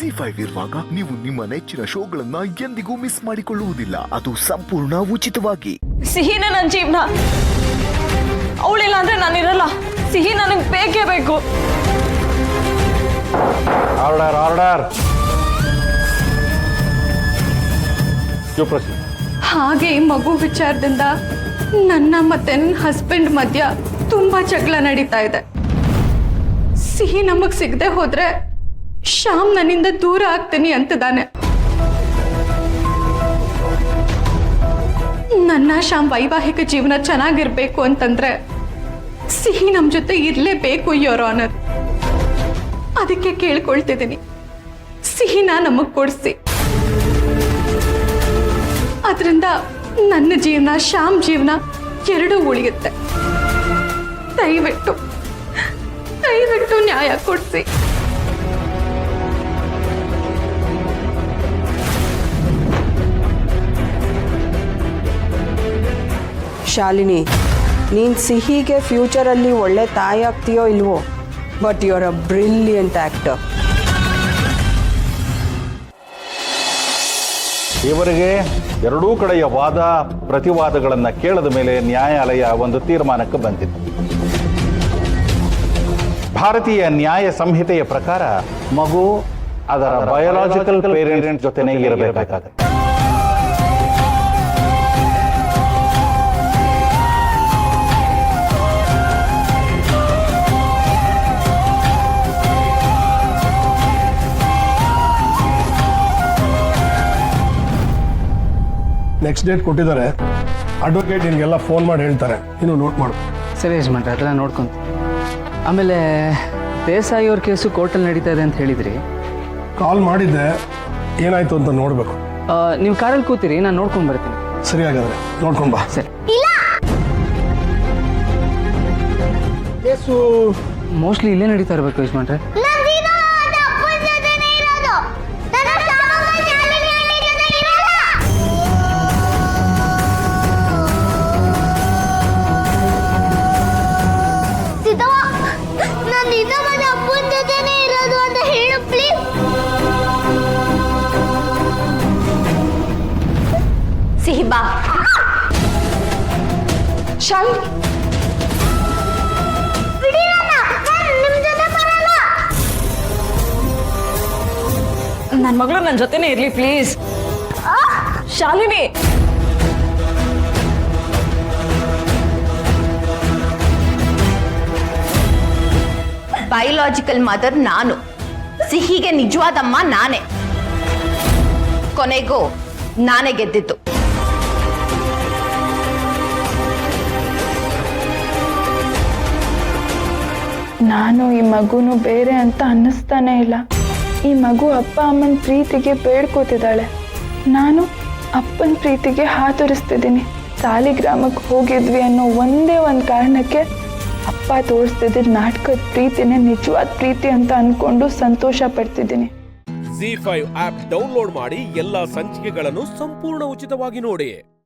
ZEE5 ಇರುವಾಗ ನೀವು ನಿಮ್ಮ ನೆಚ್ಚಿನ ಶೋಗಳನ್ನ ಎಂದಿಗೂ ಮಿಸ್ ಮಾಡಿಕೊಳ್ಳುವುದಿಲ್ಲ. ಅದು ಸಂಪೂರ್ಣ ಉಚಿತವಾಗಿ. ಸಿಹಿನ ನನ್ನ ಜೀವನ, ಅವಳಿಲ್ಲ ಅಂದ್ರೆ ನಾನಿರಲ್ಲ. ಸಿಹಿ ನನಗೆ ಬೇಕೇ ಬೇಕು. Order order. ಹಾಗೆ ಈ ಮಗು ವಿಚಾರದಿಂದ ನನ್ನ ಮತ್ತೆ ನನ್ನ ಹಸ್ಬೆಂಡ್ ಮಧ್ಯ ತುಂಬಾ ಜಗಳ ನಡೀತಾ ಇದೆ. ಸಿಹಿ ನಮಗ್ ಸಿಗದೆ ಹೋದ್ರೆ ಶ್ಯಾಮ್ ನನ್ನಿಂದ ದೂರ ಆಗ್ತೀನಿ ಅಂತಿದ್ದಾನೆ. ನನ್ನ ಶ್ಯಾಮ್ ವೈವಾಹಿಕ ಜೀವನ ಚೆನ್ನಾಗಿರ್ಬೇಕು ಅಂತಂದ್ರೆ ಸಿಹಿ ನಮ್ ಜೊತೆ ಇರ್ಲೇಬೇಕು ಯೋರ್ ಆನರ್. ಅದಕ್ಕೆ ಕೇಳ್ಕೊಳ್ತಿದ್ದೀನಿ, ಸಿಹಿನ ನಮಗ್ ಕೊಡ್ಸಿ. ಅದರಿಂದ ನನ್ನ ಜೀವನ ಶ್ಯಾಮ್ ಜೀವನ ಎರಡೂ ಉಳಿಯುತ್ತೆ. ದಯವಿಟ್ಟು ದಯವಿಟ್ಟು ನ್ಯಾಯ ಕೊಡ್ಸಿ. ಶಾಲಿನಿ, ನೀನು ಸಿಹಿಗೆ ಫ್ಯೂಚರಲ್ಲಿ ಒಳ್ಳೆ ತಾಯಿ ಆಗ್ತೀಯೋ ಇಲ್ವೋ, but you are a brilliant actor. ಇವರಿಗೆ ಎರಡೂ ಕಡೆಯ ವಾದ ಪ್ರತಿವಾದಗಳನ್ನು ಕೇಳದ ಮೇಲೆ ನ್ಯಾಯಾಲಯ ಒಂದು ತೀರ್ಮಾನಕ್ಕೆ ಬಂದಿತ್ತು. ಭಾರತೀಯ ನ್ಯಾಯ ಸಂಹಿತೆಯ ಪ್ರಕಾರ ಮಗು ಅದರ ಬಯೋಲಾಜಿಕಲ್ ಪೇರೆಂಟ್ಸ್ ಜೊತೆನೇ ಇರಬೇಕಾಗುತ್ತೆ. ನೆಕ್ಸ್ಟ್ ಡೇಟ್ ಕೊಟ್ಟಿದ್ದಾರೆ. ಅಡ್ವೊಕೇಟ್ ನಿನಗೆಲ್ಲ ಫೋನ್ ಮಾಡಿ ಹೇಳ್ತಾರೆ, ನೀನು ನೋಟ್ ಮಾಡು. ಸರಿ ಯಜಮಾನ್ರೆ, ಅದೆಲ್ಲ ನೋಡ್ಕೊಂತ. ಆಮೇಲೆ ದೇಸಾಯಿ ಅವ್ರ ಕೇಸು ಕೋರ್ಟಲ್ಲಿ ನಡೀತಾ ಇದೆ ಅಂತ ಹೇಳಿದ್ರಿ. ಕಾಲ್ ಮಾಡಿದ್ದೆ, ಏನಾಯ್ತು ಅಂತ ನೋಡಬೇಕು. ನೀವು ಕಾರಲ್ಲಿ ಕೂತಿರಿ, ನಾನು ನೋಡ್ಕೊಂಡು ಬರ್ತೀನಿ. ಸರಿ, ಹಾಗಾದ್ರೆ ನೋಡ್ಕೊಂಡು ಬಾ. ಸರಿ. ಕೇಸು ಮೋಸ್ಟ್ಲಿ ಇಲ್ಲೇ ನಡೀತಾ ಇರಬೇಕು ಯಜಮಾನ್ರೆ. ಸಿಹಿ ಬಾ. ಶಾಲಿನಿ, ನನ್ನ ಮಗಳು ನನ್ನ ಜೊತೆನೇ ಇರ್ಲಿ ಪ್ಲೀಸ್. ಶಾಲಿನಿ, ಬಯೋಲಾಜಿಕಲ್ ಮದರ್ ನಾನು, ಸಿಹಿಗೆ ನಿಜವಾದಮ್ಮ ನಾನೇ. ಕೊನೆಗೂ ನಾನೇ ಗೆದ್ದಿತ್ತು. ನಾನು ಈ ಮಗುನು ಬೇರೆ ಅಂತ ಅನ್ನಿಸ್ತಾನೆ ಇಲ್ಲ. ಈ ಮಗು ಅಪ್ಪ ಅಮ್ಮನ ಪ್ರೀತಿಗೆ ಬೇಡ್ಕೋತಿದ್ದಾಳೆ. ನಾನು ಅಪ್ಪನ ಪ್ರೀತಿಗೆ ಹಾತೊರಿಸ್ತಿದ್ದೀನಿ. ಸಾಲಿಗ್ರಾಮಕ್ಕೆ ಹೋಗಿದ್ವಿ ಅನ್ನೋ ಒಂದೇ ಒಂದು ಕಾರಣಕ್ಕೆ ಅಪ್ಪ ತೋರಿಸ್ತಿದ್ದ ನಾಟಕದ ಪ್ರೀತಿನೇ ನಿಜವಾದ ಪ್ರೀತಿ ಅಂತ ಅನ್ಕೊಂಡು ಸಂತೋಷ ಪಡ್ತಿದ್ದೀನಿ. ZEE5 ಆಪ್ ಡೌನ್ಲೋಡ್ ಮಾಡಿ ಎಲ್ಲಾ ಸಂಚಿಕೆಗಳನ್ನು ಸಂಪೂರ್ಣ ಉಚಿತವಾಗಿ ನೋಡಿ.